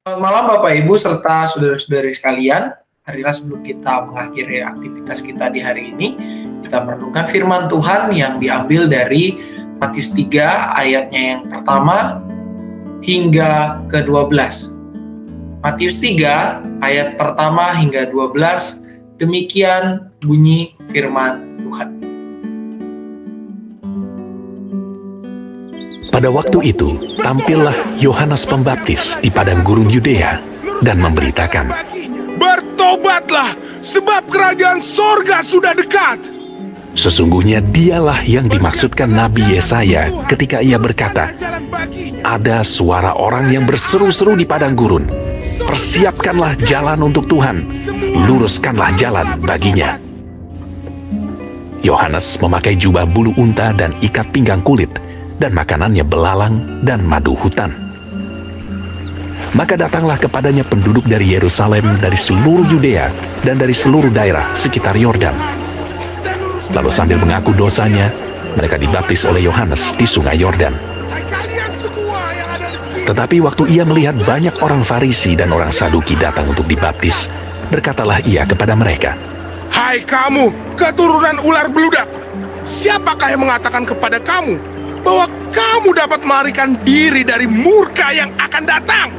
Selamat malam Bapak Ibu serta saudara-saudari sekalian. Marilah sebelum kita mengakhiri aktivitas kita di hari ini, kita merenungkan firman Tuhan yang diambil dari Matius 3 ayatnya yang pertama hingga ke-12. Matius 3 ayat pertama hingga 12, demikian bunyi firman Tuhan. Pada waktu itu, tampillah Yohanes Pembaptis di padang gurun Yudea dan memberitakan, "Bertobatlah, sebab kerajaan sorga sudah dekat." Sesungguhnya dialah yang dimaksudkan Nabi Yesaya ketika ia berkata, "Ada suara orang yang berseru-seru di padang gurun, persiapkanlah jalan untuk Tuhan, luruskanlah jalan baginya." Yohanes memakai jubah bulu unta dan ikat pinggang kulit, dan makanannya belalang dan madu hutan. Maka datanglah kepadanya penduduk dari Yerusalem, dari seluruh Yudea, dan dari seluruh daerah sekitar Yordan. Lalu sambil mengaku dosanya, mereka dibaptis oleh Yohanes di sungai Yordan. Tetapi waktu ia melihat banyak orang Farisi dan orang Saduki datang untuk dibaptis, berkatalah ia kepada mereka, "Hai kamu, keturunan ular beludak, siapakah yang mengatakan kepada kamu bahwa kamu dapat melarikan diri dari murka yang akan datang?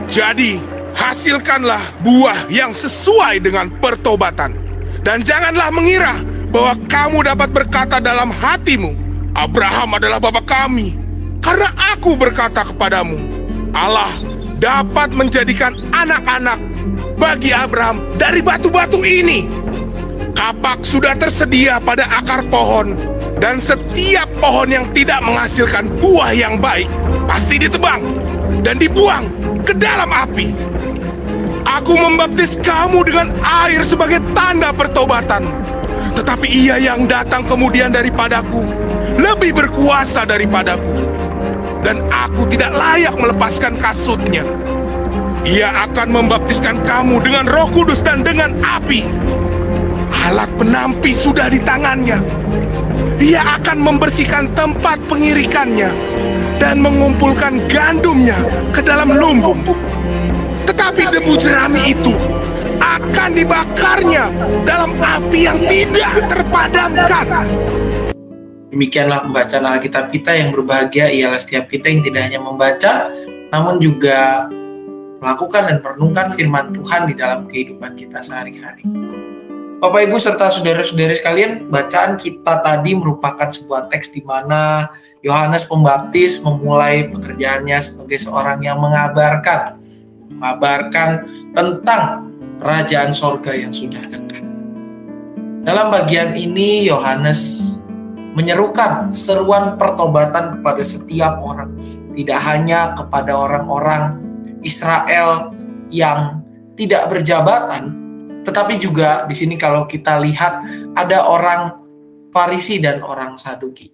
Jadi, hasilkanlah buah yang sesuai dengan pertobatan. Dan janganlah mengira bahwa kamu dapat berkata dalam hatimu, 'Abraham adalah bapa kami.' Karena aku berkata kepadamu, Allah dapat menjadikan anak-anak bagi Abraham dari batu-batu ini. Kapak sudah tersedia pada akar pohon, dan setiap pohon yang tidak menghasilkan buah yang baik pasti ditebang dan dibuang ke dalam api. Aku membaptis kamu dengan air sebagai tanda pertobatan, tetapi ia yang datang kemudian daripadaku lebih berkuasa daripadaku, dan aku tidak layak melepaskan kasutnya. Ia akan membaptiskan kamu dengan Roh Kudus dan dengan api. Alat penampi sudah di tangannya. Ia akan membersihkan tempat pengirikannya dan mengumpulkan gandumnya ke dalam lumbung. Tetapi debu jerami itu akan dibakarnya dalam api yang tidak terpadamkan." Demikianlah pembacaan Alkitab kita. Yang berbahagia ialah setiap kita yang tidak hanya membaca, namun juga melakukan dan merenungkan firman Tuhan di dalam kehidupan kita sehari-hari. Bapak Ibu serta saudara-saudari sekalian, bacaan kita tadi merupakan sebuah teks di mana Yohanes Pembaptis memulai pekerjaannya sebagai seorang yang mengabarkan tentang kerajaan sorga yang sudah dekat. Dalam bagian ini Yohanes menyerukan seruan pertobatan kepada setiap orang, tidak hanya kepada orang-orang Israel yang tidak berjabatan, tetapi juga di sini kalau kita lihat ada orang Farisi dan orang Saduki,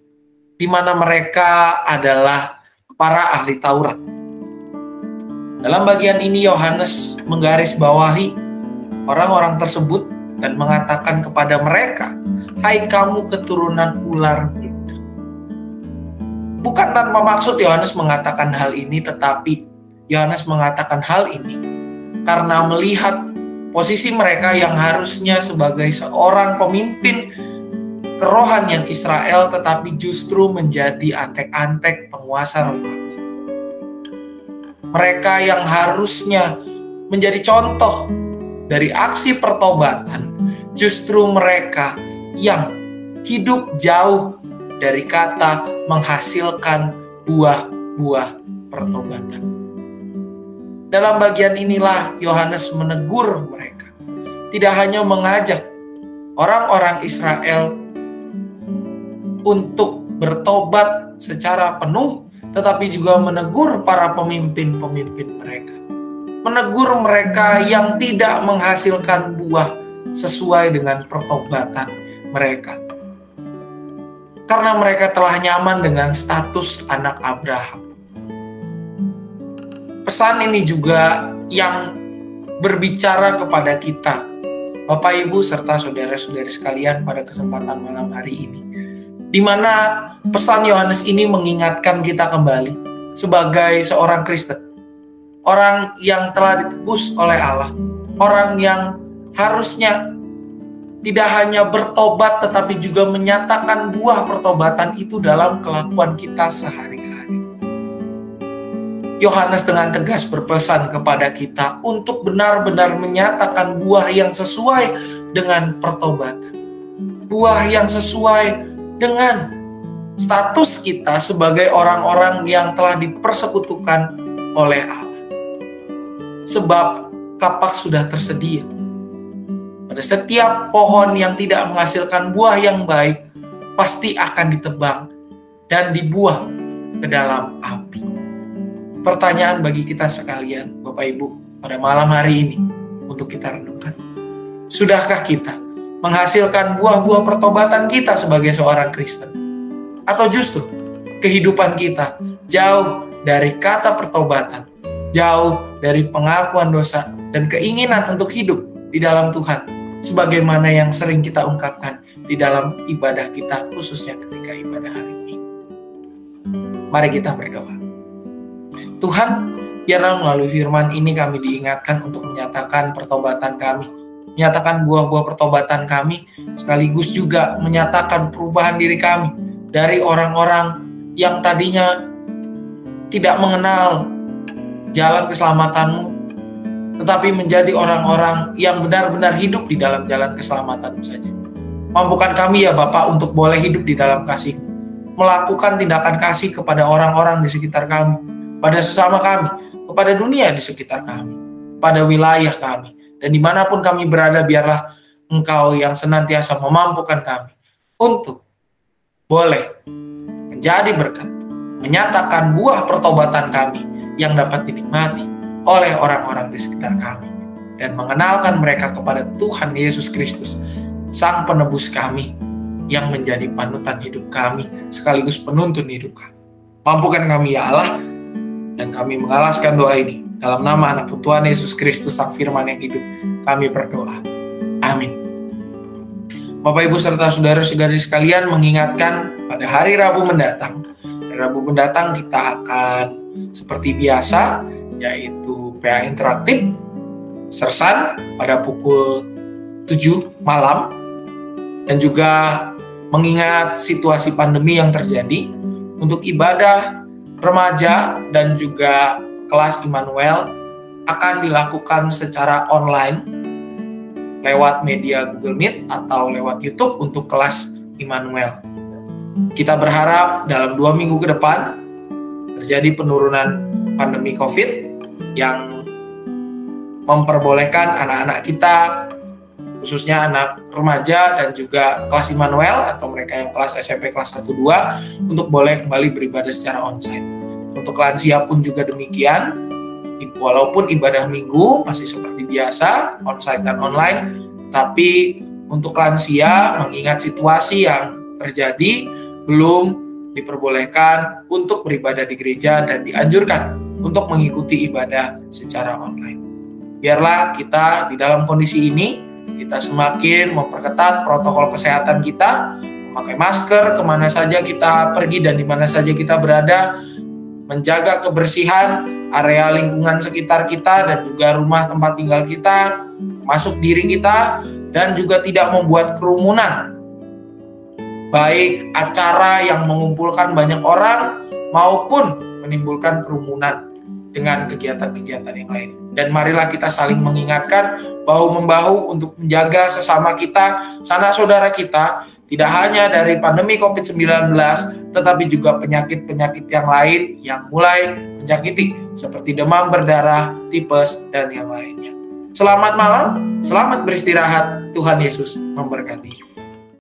di mana mereka adalah para ahli Taurat. Dalam bagian ini Yohanes menggarisbawahi orang-orang tersebut dan mengatakan kepada mereka, "Hai kamu keturunan ular beludak." Bukan tanpa maksud Yohanes mengatakan hal ini, tetapi Yohanes mengatakan hal ini karena melihat posisi mereka yang harusnya sebagai seorang pemimpin kerohanian Israel, tetapi justru menjadi antek-antek penguasa rohani. Mereka yang harusnya menjadi contoh dari aksi pertobatan, justru mereka yang hidup jauh dari kata menghasilkan buah-buah pertobatan. Dalam bagian inilah Yohanes menegur mereka. Tidak hanya mengajak orang-orang Israel untuk bertobat secara penuh, tetapi juga menegur para pemimpin-pemimpin mereka. Menegur mereka yang tidak menghasilkan buah sesuai dengan pertobatan mereka. Karena mereka telah nyaman dengan status anak Abraham. Pesan ini juga yang berbicara kepada kita, Bapak Ibu serta saudara-saudari sekalian, pada kesempatan malam hari ini, di mana pesan Yohanes ini mengingatkan kita kembali sebagai seorang Kristen, orang yang telah ditebus oleh Allah, orang yang harusnya tidak hanya bertobat tetapi juga menyatakan buah pertobatan itu dalam kelakuan kita sehari-hari. Yohanes dengan tegas berpesan kepada kita untuk benar-benar menyatakan buah yang sesuai dengan pertobatan. Buah yang sesuai dengan status kita sebagai orang-orang yang telah dipersekutukan oleh Allah. Sebab kapak sudah tersedia. Pada setiap pohon yang tidak menghasilkan buah yang baik, pasti akan ditebang dan dibuang ke dalam api. Pertanyaan bagi kita sekalian, Bapak Ibu, pada malam hari ini untuk kita renungkan. Sudahkah kita menghasilkan buah-buah pertobatan kita sebagai seorang Kristen? Atau justru kehidupan kita jauh dari kata pertobatan, jauh dari pengakuan dosa dan keinginan untuk hidup di dalam Tuhan, sebagaimana yang sering kita ungkapkan di dalam ibadah kita, khususnya ketika ibadah hari ini. Mari kita berdoa. Tuhan, biarlah melalui firman ini kami diingatkan untuk menyatakan pertobatan kami, menyatakan buah-buah pertobatan kami, sekaligus juga menyatakan perubahan diri kami dari orang-orang yang tadinya tidak mengenal jalan keselamatan-Mu, tetapi menjadi orang-orang yang benar-benar hidup di dalam jalan keselamatan-Mu saja. Mampukan kami ya Bapak untuk boleh hidup di dalam kasih, melakukan tindakan kasih kepada orang-orang di sekitar kami, pada sesama kami, kepada dunia di sekitar kami, pada wilayah kami, dan dimanapun kami berada, biarlah Engkau yang senantiasa memampukan kami untuk boleh menjadi berkat, menyatakan buah pertobatan kami yang dapat dinikmati oleh orang-orang di sekitar kami, dan mengenalkan mereka kepada Tuhan Yesus Kristus, Sang Penebus kami, yang menjadi panutan hidup kami, sekaligus penuntun hidup kami. Mampukan kami ya Allah, dan kami mengalaskan doa ini dalam nama anak Tuhan Yesus Kristus, Sang Firman yang hidup, kami berdoa. Amin. Bapak Ibu serta saudara-saudari sekalian, mengingatkan pada hari Rabu mendatang. Rabu mendatang kita akan seperti biasa, yaitu PA interaktif sersan pada pukul 7 malam, dan juga mengingat situasi pandemi yang terjadi, untuk ibadah remaja dan juga kelas Immanuel akan dilakukan secara online lewat media Google Meet atau lewat YouTube untuk kelas Immanuel. Kita berharap dalam 2 minggu ke depan terjadi penurunan pandemi COVID yang memperbolehkan anak-anak kita, khususnya anak remaja dan juga kelas Immanuel atau mereka yang kelas SMP kelas 1-2, untuk boleh kembali beribadah secara onsite. Untuk lansia pun juga demikian, walaupun ibadah minggu masih seperti biasa, onsite dan online, tapi untuk lansia mengingat situasi yang terjadi, belum diperbolehkan untuk beribadah di gereja dan dianjurkan untuk mengikuti ibadah secara online. Biarlah kita di dalam kondisi ini, kita semakin memperketat protokol kesehatan kita, memakai masker kemana saja kita pergi dan di mana saja kita berada, menjaga kebersihan area lingkungan sekitar kita dan juga rumah tempat tinggal kita, masuk diri kita, dan juga tidak membuat kerumunan, baik acara yang mengumpulkan banyak orang maupun menimbulkan kerumunan dengan kegiatan-kegiatan yang lain. Dan marilah kita saling mengingatkan bahu-membahu untuk menjaga sesama kita, sanak saudara kita, tidak hanya dari pandemi COVID-19, tetapi juga penyakit-penyakit yang lain yang mulai menyakiti, seperti demam berdarah, tipes, dan yang lainnya. Selamat malam, selamat beristirahat, Tuhan Yesus memberkati.